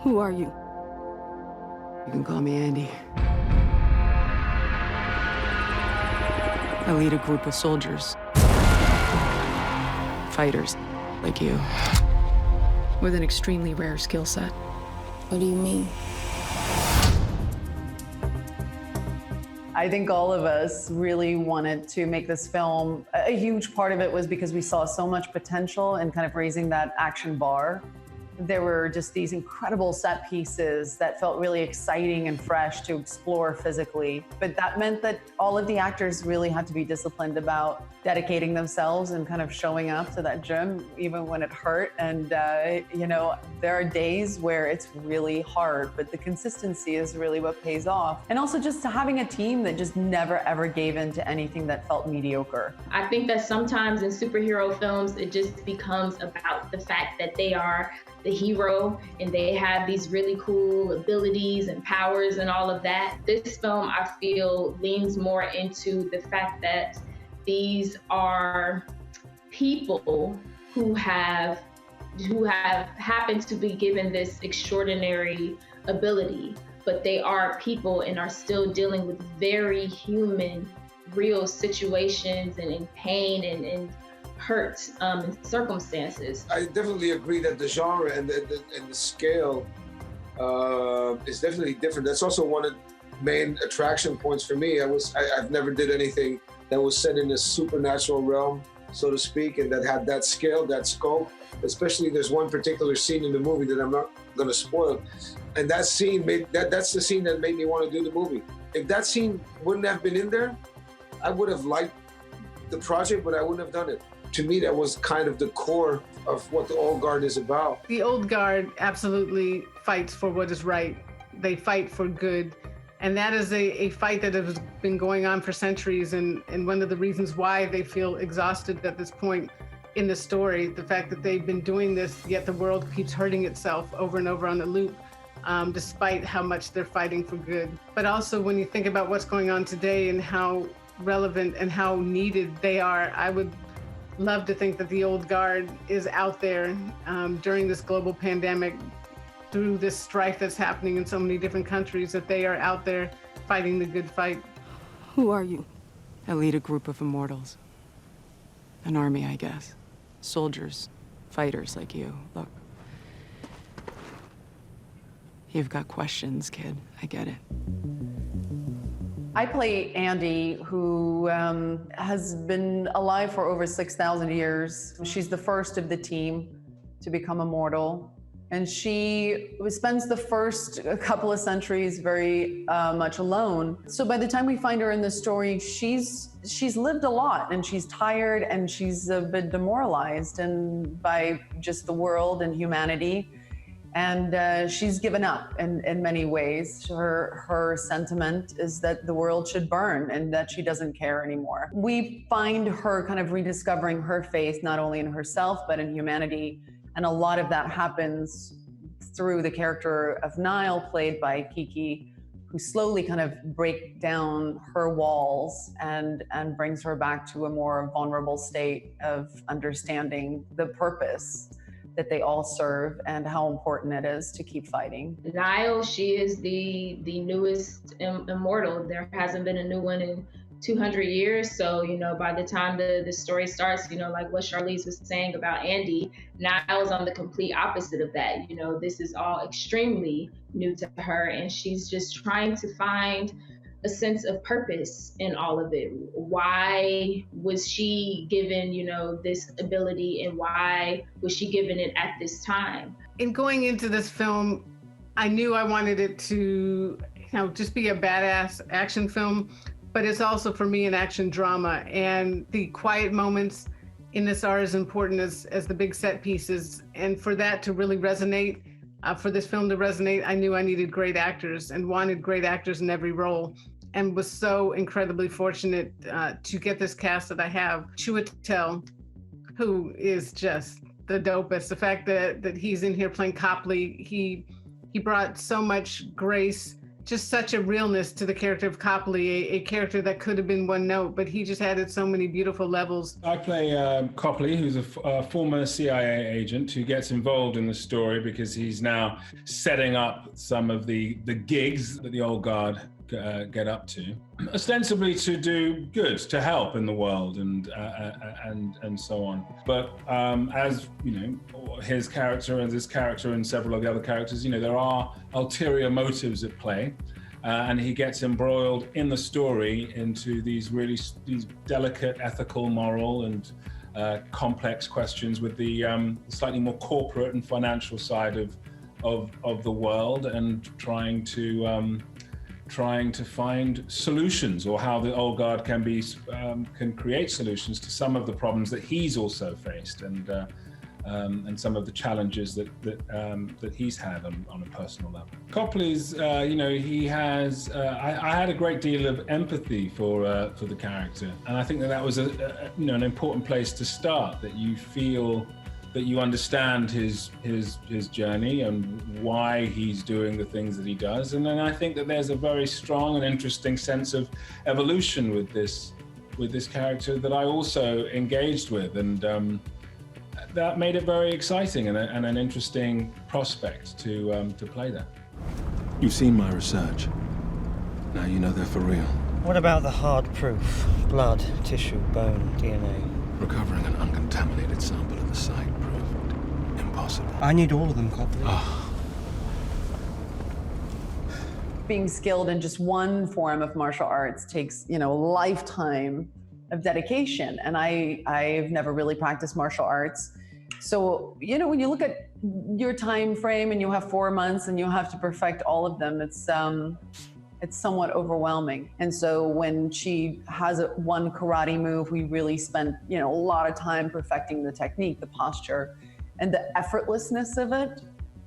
Who are you? You can call me Andy. I lead a group of soldiers. Fighters, like you. With an extremely rare skill set. What do you mean? I think all of us really wanted to make this film. A huge part of it was because we saw so much potential in kind of raising that action bar. There were just these incredible set pieces that felt really exciting and fresh to explore physically. But that meant that all of the actors really had to be disciplined about dedicating themselves and kind of showing up to that gym, even when it hurt. And, there are days where it's really hard, but the consistency is really what pays off. And also just having a team that just never, ever gave in to anything that felt mediocre. I think that sometimes in superhero films, it just becomes about the fact that they are the hero and they have these really cool abilities and powers and all of that. This film, I feel, leans more into the fact that these are people who have happened to be given this extraordinary ability, but they are people and are still dealing with very human, real situations and in pain and hurt and circumstances. I definitely agree that the genre and the scale is definitely different. That's also one of the main attraction points for me. I've never did anything that was set in a supernatural realm, so to speak, and that had that scale, that scope. Especially there's one particular scene in the movie that I'm not going to spoil, and that scene that's the scene that made me want to do the movie. If that scene wouldn't have been in there, I would have liked the project, but I wouldn't have done it. To me, that was kind of the core of what the Old Guard is about. The Old Guard absolutely fights for what is right. They fight for good. And that is a fight that has been going on for centuries. And one of the reasons why they feel exhausted at this point in the story, the fact that they've been doing this, yet the world keeps hurting itself over and over on the loop, despite how much they're fighting for good. But also when you think about what's going on today and how relevant and how needed they are, I would love to think that the Old Guard is out there during this global pandemic, through this strife that's happening in so many different countries, that they are out there fighting the good fight. Who are you? I lead a group of immortals. An army, I guess. Soldiers, fighters like you. Look, you've got questions, kid. I get it. I play Andy, who has been alive for over 6,000 years. She's the first of the team to become immortal. And she spends the first couple of centuries very much alone. So by the time we find her in the story, she's lived a lot, and she's tired, and she's a bit demoralized and by just the world and humanity. And she's given up in many ways. Her sentiment is that the world should burn and that she doesn't care anymore. We find her kind of rediscovering her faith, not only in herself, but in humanity. And a lot of that happens through the character of Nile, played by Kiki, who slowly kind of breaks down her walls and brings her back to a more vulnerable state of understanding the purpose that they all serve and how important it is to keep fighting. Nile, she is the newest immortal. There hasn't been a new one in 200 years. So, by the time the story starts, like what Charlize was saying about Andy, Nile's on the complete opposite of that. This is all extremely new to her, and she's just trying to find a sense of purpose in all of it. Why was she given, this ability, and why was she given it at this time? In going into this film, I knew I wanted it to, just be a badass action film, but it's also for me an action drama. And the quiet moments in this are as important as the big set pieces. And for that to really resonate, for this film to resonate, I knew I needed great actors and wanted great actors in every role, and was so incredibly fortunate to get this cast that I have. Chiwetel, who is just the dopest. The fact that he's in here playing Copley, he brought so much grace just such a realness to the character of Copley, a character that could have been one note, but he just added so many beautiful levels. I play Copley, who's a former CIA agent who gets involved in the story because he's now setting up some of the gigs that the old guard get up to, ostensibly to do good, to help in the world and so on. But as you know, his character and this character and several of the other characters, you know, there are ulterior motives at play, and he gets embroiled in the story into these delicate ethical, moral, and complex questions with the slightly more corporate and financial side of the world, and trying to find solutions, or how the old guard can create solutions to some of the problems that he's also faced, and some of the challenges that he's had on a personal level. Copley's, he has. I had a great deal of empathy for the character, and I think that was an important place to start. That you feel that you understand his journey and why he's doing the things that he does. And then I think that there's a very strong and interesting sense of evolution with this character that I also engaged with, and that made it very exciting and an interesting prospect to play that. You've seen my research. Now you know they're for real. What about the hard proof? Blood, tissue, bone, DNA? Recovering an uncontaminated sample of the site proved impossible. I need all of them, Copley. Being skilled in just one form of martial arts takes, a lifetime of dedication. And I've never really practiced martial arts. So, when you look at your time frame and you have 4 months and you have to perfect all of them, it's somewhat overwhelming. And so when she has one karate move, we really spent, a lot of time perfecting the technique, the posture, and the effortlessness of it.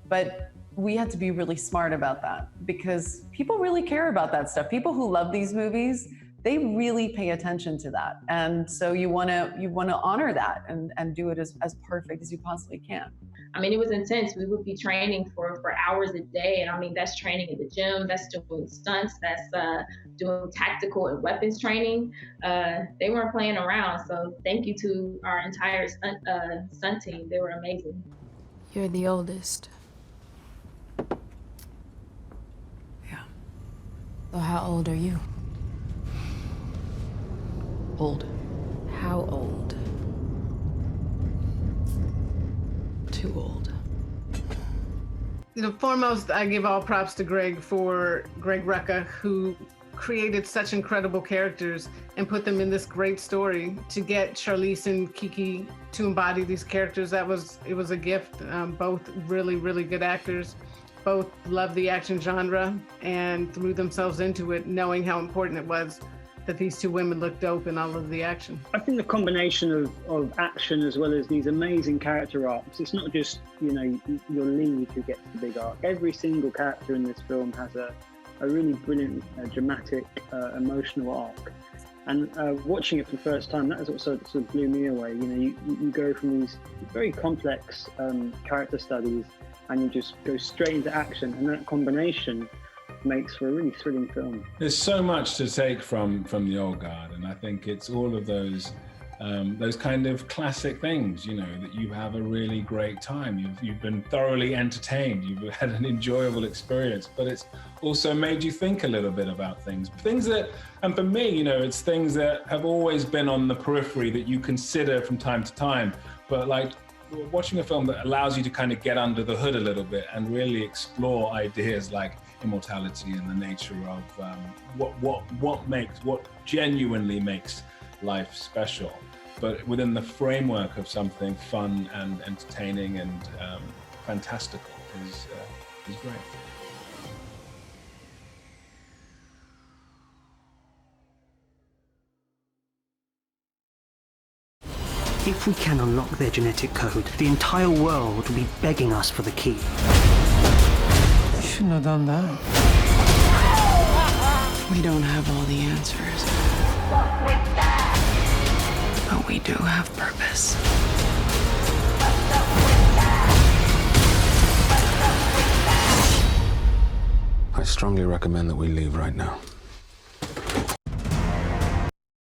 But we had to be really smart about that, because people really care about that stuff. People who love these movies, they really pay attention to that. And so you want to honor that and do it as perfect as you possibly can. I mean, it was intense. We would be training for hours a day. And I mean, that's training in the gym, that's doing stunts, that's doing tactical and weapons training. They weren't playing around. So thank you to our entire stunt team. They were amazing. You're the oldest. Yeah. So how old are you? Old. How old? Too old. Foremost, I give all props to Greg Rucka, who created such incredible characters and put them in this great story. To get Charlize and Kiki to embody these characters, it was a gift. Both really, really good actors. Both love the action genre and threw themselves into it, knowing how important it was that these two women look dope in all of the action. I think the combination of action as well as these amazing character arcs, it's not just, your lead who gets the big arc. Every single character in this film has a really brilliant, dramatic, emotional arc. And watching it for the first time, that is what sort of blew me away. You go from these very complex character studies and you just go straight into action, and that combination makes for a really thrilling film. There's so much to take from the old guard, and I think it's all of those kind of classic things, that you have a really great time. You've been thoroughly entertained. You've had an enjoyable experience, but it's also made you think a little bit about things that, and for me, it's things that have always been on the periphery that you consider from time to time, but like watching a film that allows you to kind of get under the hood a little bit and really explore ideas like immortality and the nature of what genuinely makes life special, but within the framework of something fun and entertaining and fantastical is great. If we can unlock their genetic code, the entire world will be begging us for the key. You shouldn't have done that. We don't have all the answers. But we do have purpose. I strongly recommend that we leave right now.